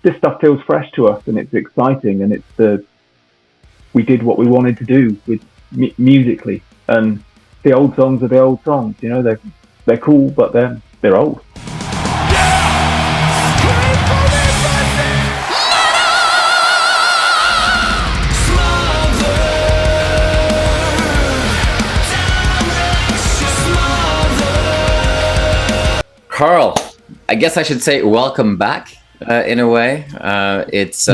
this stuff feels fresh to us, and it's exciting, and we did what we wanted to do with musically, and the old songs are the old songs. You know, they're cool, but they're old. Carl, I guess I should say welcome back in a way. It's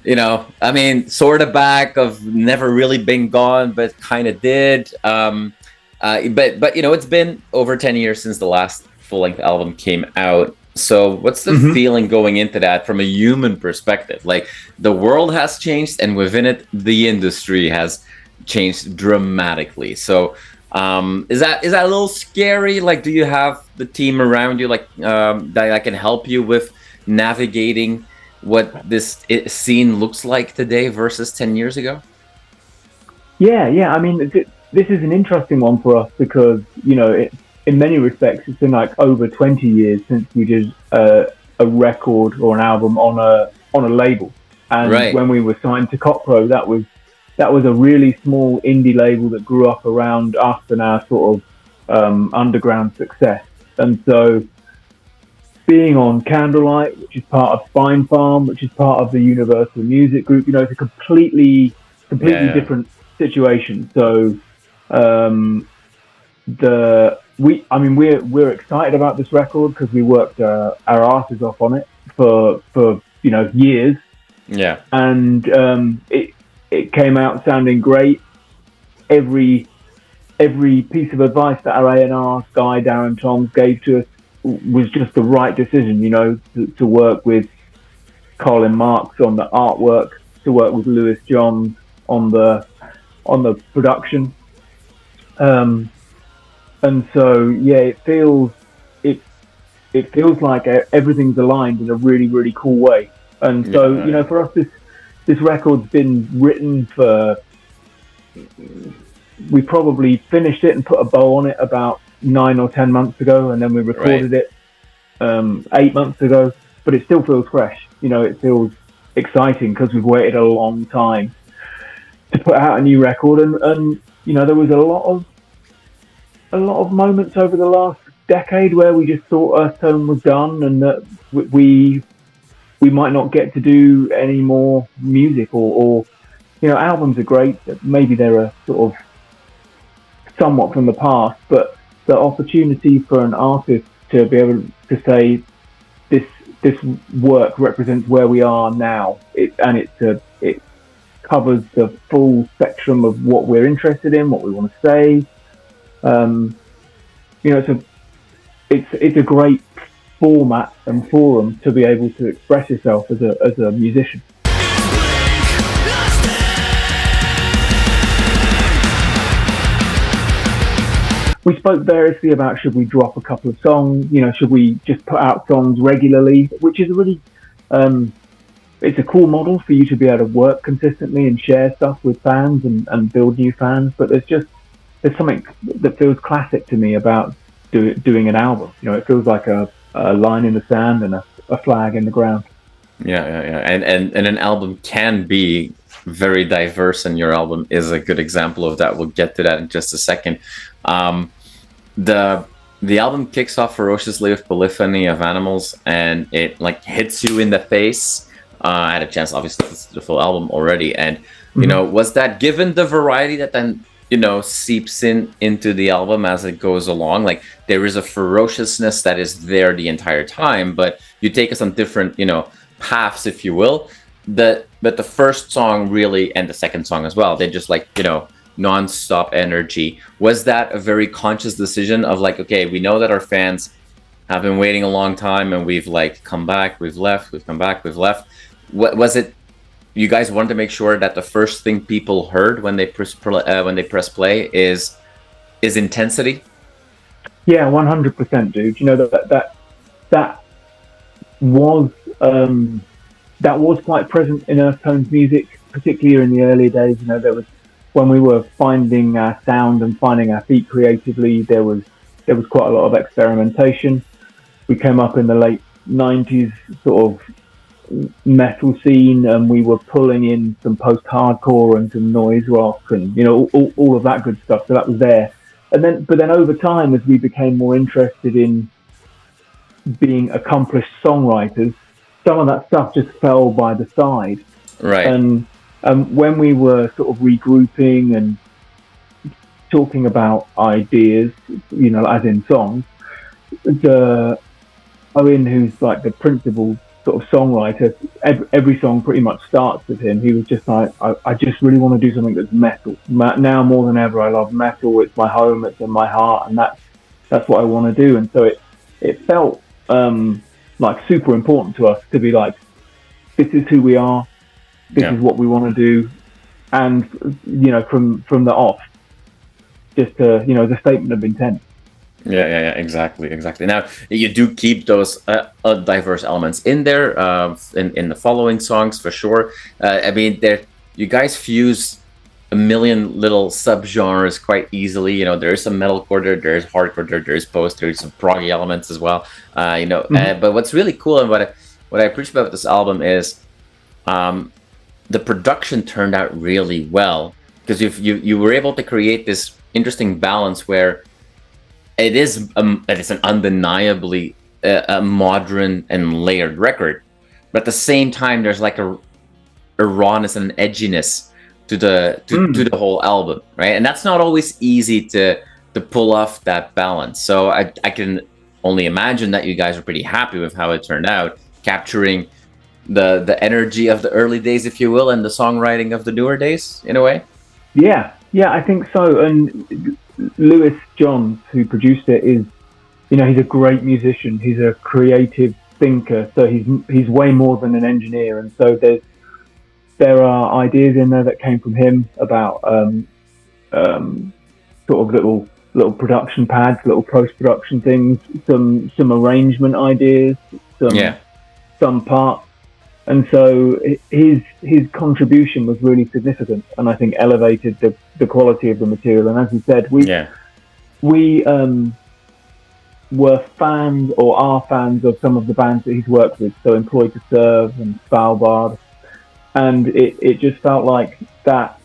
you know, I mean, sort of back, of never really been gone, but kind of did. But you know, it's been over 10 years since the last full-length album came out. So what's the feeling going into that from a human perspective? Like, the world has changed, and within it, the industry has changed dramatically. So is that a little scary? Like, do you have the team around you, like, that can help you with navigating what this scene looks like today versus 10 years ago? Yeah. I mean, this is an interesting one for us because, you know, in many respects, it's been like over 20 years since we did a record or an album on a label. And when we were signed to Cockpro, that was a really small indie label that grew up around us and our sort of underground success. And so being on Candlelight, which is part of Spine Farm, which is part of the Universal Music Group, you know, it's a completely different situation. So we're excited about this record because we worked our asses off on it for you know, years. Yeah. And it came out sounding great. Every piece of advice that our A&R guy, Darren Toms, gave to us was just the right decision, you know, to work with Colin Marks on the artwork, to work with Lewis Johns on the production. And so, yeah, it feels like everything's aligned in a really, really cool way. And so, you know, for us, this record's been written for, we probably finished it and put a bow on it about 9 or 10 months ago, and then we recorded it 8 months ago, but it still feels fresh. You know, it feels exciting because we've waited a long time to put out a new record, and you know, there was a lot of moments over the last decade where we just thought Earthtone was done, and that we might not get to do any more music, or you know, albums are great, maybe they're a sort of somewhat from the past, but the opportunity for an artist to be able to say this work represents where we are now, it covers the full spectrum of what we're interested in, what we want to say. You know, it's a great format and forum to be able to express yourself as a musician. We spoke variously about, should we drop a couple of songs, you know, should we just put out songs regularly, which is a really, it's a cool model for you to be able to work consistently and share stuff with fans and build new fans. But there's something that feels classic to me about doing an album. You know, it feels like a line in the sand and a flag in the ground. Yeah. And an album can be very diverse, and your album is a good example of that. We'll get to that in just a second. The album kicks off ferociously with Polyphony of Animals, and it like hits you in the face. I had a chance, obviously, to listen to the full album already, and you know, was that given the variety that then, you know, seeps into the album as it goes along? Like, there is a ferociousness that is there the entire time, but you take us on different, you know, paths, if you will. But the first song really, and the second song as well, they just like, you know, non-stop energy. Was that a very conscious decision of like, okay, we know that our fans have been waiting a long time, and we've like come back, we've left, we've come back, we've left? What was it? You guys wanted to make sure that the first thing people heard when they press play is intensity? Yeah, 100%, dude. You know, that was quite present in Earthtone's music, particularly in the early days. You know, there was, when we were finding our sound and finding our feet creatively, there was quite a lot of experimentation. We came up in the late 90s, sort of metal scene, and we were pulling in some post-hardcore and some noise rock, and all of that good stuff. So that was there. But then over time, as we became more interested in being accomplished songwriters, some of that stuff just fell by the side. Right. And when we were sort of regrouping and talking about ideas, as in songs, Owen, who's like the principal sort of songwriter, every song pretty much starts with him. He was just like, I just really want to do something that's metal. Now more than ever, I love metal. It's my home. It's in my heart, and that's what I want to do. And so it felt like super important to us to be like, this is who we are. This is what we want to do. And from the off, just the statement of intent. Yeah, exactly. Now, you do keep those diverse elements in there, in the following songs for sure. I mean, you guys fuse a million little subgenres quite easily. There's some metalcore there's hardcore there's post, there's some prog elements as well. But what's really cool and what I appreciate about this album is the production turned out really well, because you were able to create this interesting balance where it is an undeniably a modern and layered record, but at the same time there's like a rawness and an edginess to the whole album, right? And that's not always easy to pull off that balance. So I can only imagine that you guys are pretty happy with how it turned out, capturing the energy of the early days, if you will, and the songwriting of the newer days in a way. Yeah, I think so. And Lewis Johns, who produced it, is, he's a great musician. He's a creative thinker. So he's way more than an engineer. And so there are ideas in there that came from him about sort of little production pads, little post-production things, some arrangement ideas, some parts. And so his contribution was really significant, and I think elevated the quality of the material. And as you said, we were fans, or are fans, of some of the bands that he's worked with, so Employed to Serve and Svalbard, and it just felt like that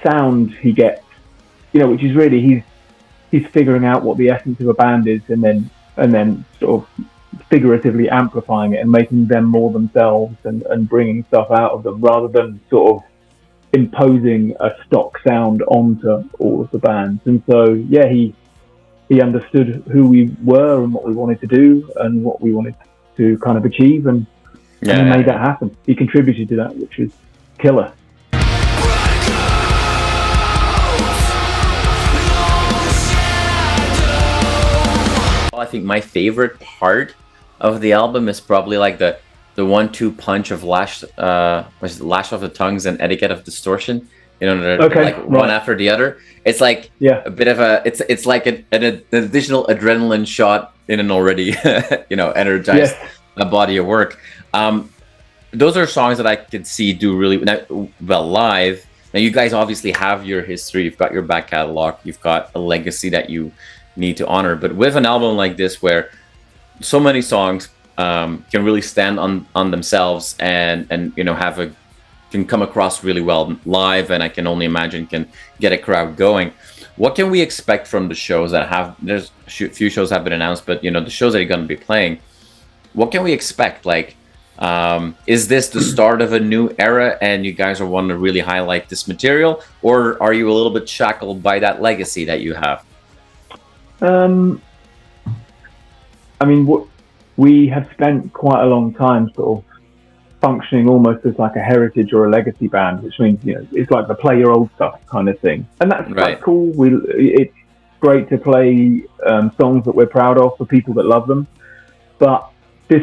sound he gets, which is really he's figuring out what the essence of a band is, and then sort of figuratively amplifying it and making them more themselves and bringing stuff out of them, rather than sort of imposing a stock sound onto all of the bands. And so he understood who we were and what we wanted to do and what we wanted to kind of achieve, and he made that happen. He contributed to that, which is killer. I think my favorite part of the album is probably like the 1-2 punch of Lash of the Tongues and Etiquette of Distortion. One after the other. It's like a bit of it's like an additional adrenaline shot in an already energized body of work. Those are songs that I could see do really well live. Now, you guys obviously have your history, you've got your back catalog, you've got a legacy that you need to honor. But with an album like this, where so many songs can really stand on themselves and can come across really well live, and I can only imagine can get a crowd going. What can we expect from the shows that there's a few shows have been announced, but the shows that you're going to be playing, what can we expect? Like, is this the start of a new era and you guys are wanting to really highlight this material, or are you a little bit shackled by that legacy that you have? I mean, we have spent quite a long time sort of functioning almost as like a heritage or a legacy band, which means it's like the play your old stuff kind of thing, and that's quite cool. It's great to play songs that we're proud of for people that love them, but this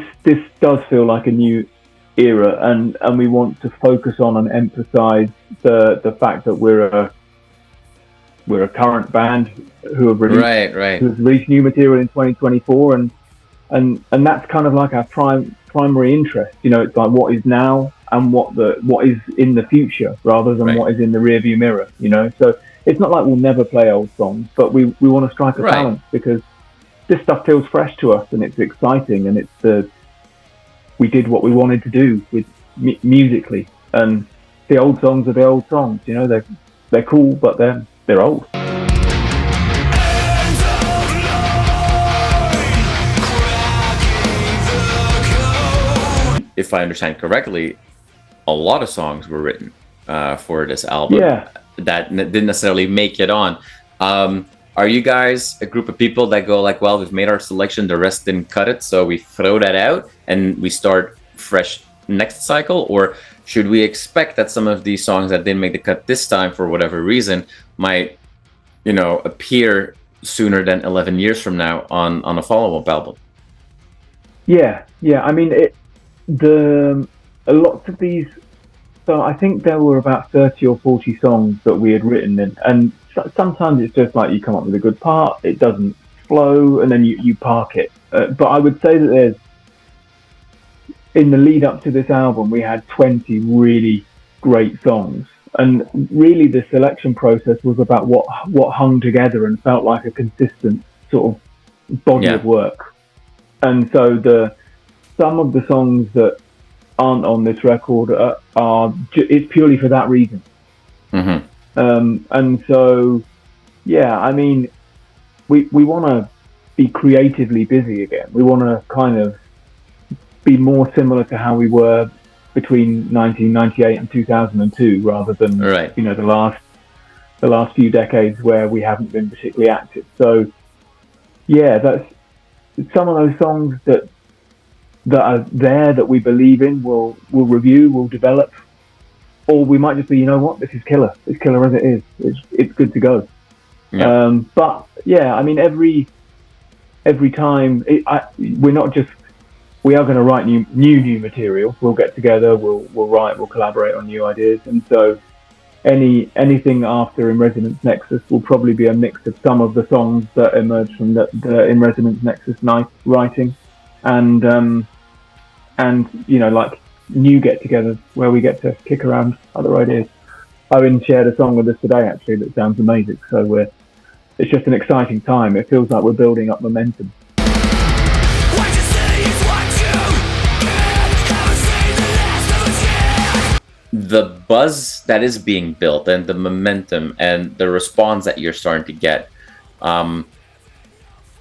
does feel like a new era, and we want to focus on and emphasize the fact that we're a current band who have released new material in 2024, and that's kind of like our primary interest. It's like what is now and what is in the future, rather than what is in the rearview mirror. So it's not like we'll never play old songs, but we want to strike a balance, because this stuff feels fresh to us and it's exciting, and it's we did what we wanted to do with musically. And the old songs are the old songs. You know, they're cool, but they're old. If I understand correctly, a lot of songs were written for this album that didn't necessarily make it on. Are you guys a group of people that go like, well, we've made our selection, the rest didn't cut it, so we throw that out and we start fresh next cycle? Or should we expect that some of these songs that didn't make the cut this time for whatever reason might, you know, appear sooner than 11 years from now on a follow-up album? Yeah. I mean, a lot of these. So I think there were about 30 or 40 songs that we had written, and sometimes it's just like you come up with a good part, it doesn't flow, and then you park it. But I would say that in the lead up to this album, we had 20 really great songs, and really the selection process was about what hung together and felt like a consistent sort of body of work. And so some of the songs that aren't on this record it's purely for that reason. And so, yeah, I mean, we want to be creatively busy again. We want to kind of be more similar to how we were between 1998 and 2002, rather than you know, the last few decades where we haven't been particularly active. So, yeah, that's some of those songs that are there that we believe in. We'll review, we'll develop. Or we might just be, you know what, this is killer. It's killer as it is. It's good to go. Yeah. But yeah, I mean, every time we are going to write new material. We'll get together, we'll write, we'll collaborate on new ideas. And so anything after In Resonance Nexus will probably be a mix of some of the songs that emerged from the In Resonance Nexus writing, and you know, like new get-togethers where we get to kick around other ideas. Owen shared a song with us today, actually, that sounds amazing. So it's just an exciting time. It feels like we're building up momentum. The buzz that is being built and the momentum and the response that you're starting to get, how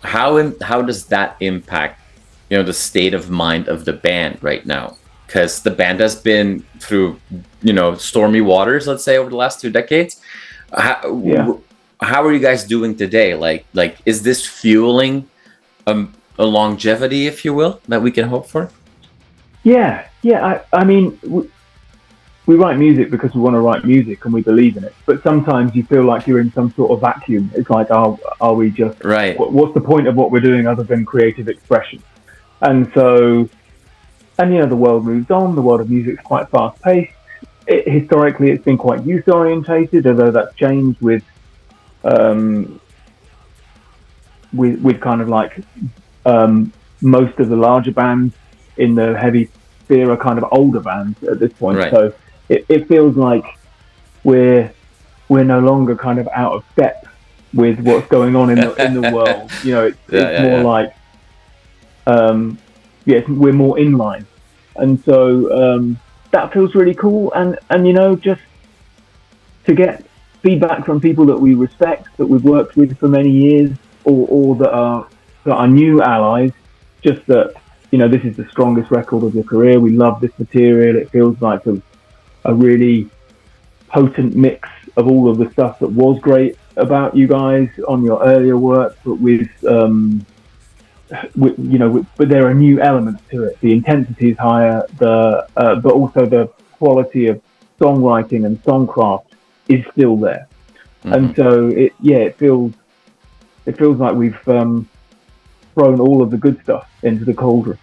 does that impact, you know, the state of mind of the band right now? Because the band has been through, you know, stormy waters, let's say, over the last 2 decades. How are you guys doing today? Like, is this fueling a longevity, if you will, that we can hope for? Yeah. I mean, we write music because we want to write music and we believe in it. But sometimes you feel like you're in some sort of vacuum. It's like, are we just what's the point of what we're doing other than creative expression? And so. And, you know, the world moves on. The world of music is quite fast-paced. Historically, it's been quite youth-orientated, although that's changed with kind of like most of the larger bands in the heavy sphere are kind of older bands at this point. So it feels like we're no longer kind of out of step with what's going on in the world. You know, it's more like we're more in line, and so that feels really cool. And you know, just to get feedback from people that we respect, that we've worked with for many years, or that are new allies, just that, you know, this is the strongest record of your career. We love this material. It feels like a really potent mix of all of the stuff that was great about you guys on your earlier work, but but there are new elements to it. The intensity is higher, but also the quality of songwriting and songcraft is still there. Mm-hmm. And so it feels like we've thrown all of the good stuff into the cauldron.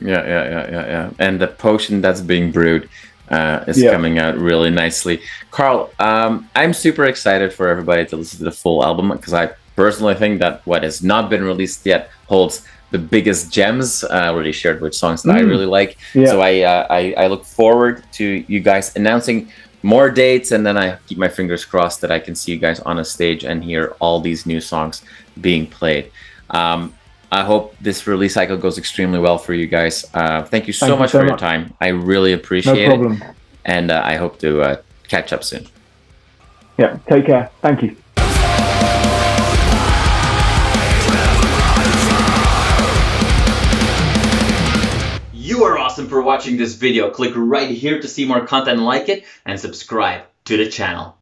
Yeah. And the potion that's being brewed is coming out really nicely. Carl, I'm super excited for everybody to listen to the full album, because I personally think that what has not been released yet holds the biggest gems. I already shared which songs that I really like. So I look forward to you guys announcing more dates, and then I keep my fingers crossed that I can see you guys on a stage and hear all these new songs being played. I hope this release cycle goes extremely well for you guys. Thank you so much so for your much. time. I really No appreciate problem. it. And I hope to catch up soon. Yeah, take care. Thank you. You are awesome for watching this video. Click right here to see more content like it and subscribe to the channel.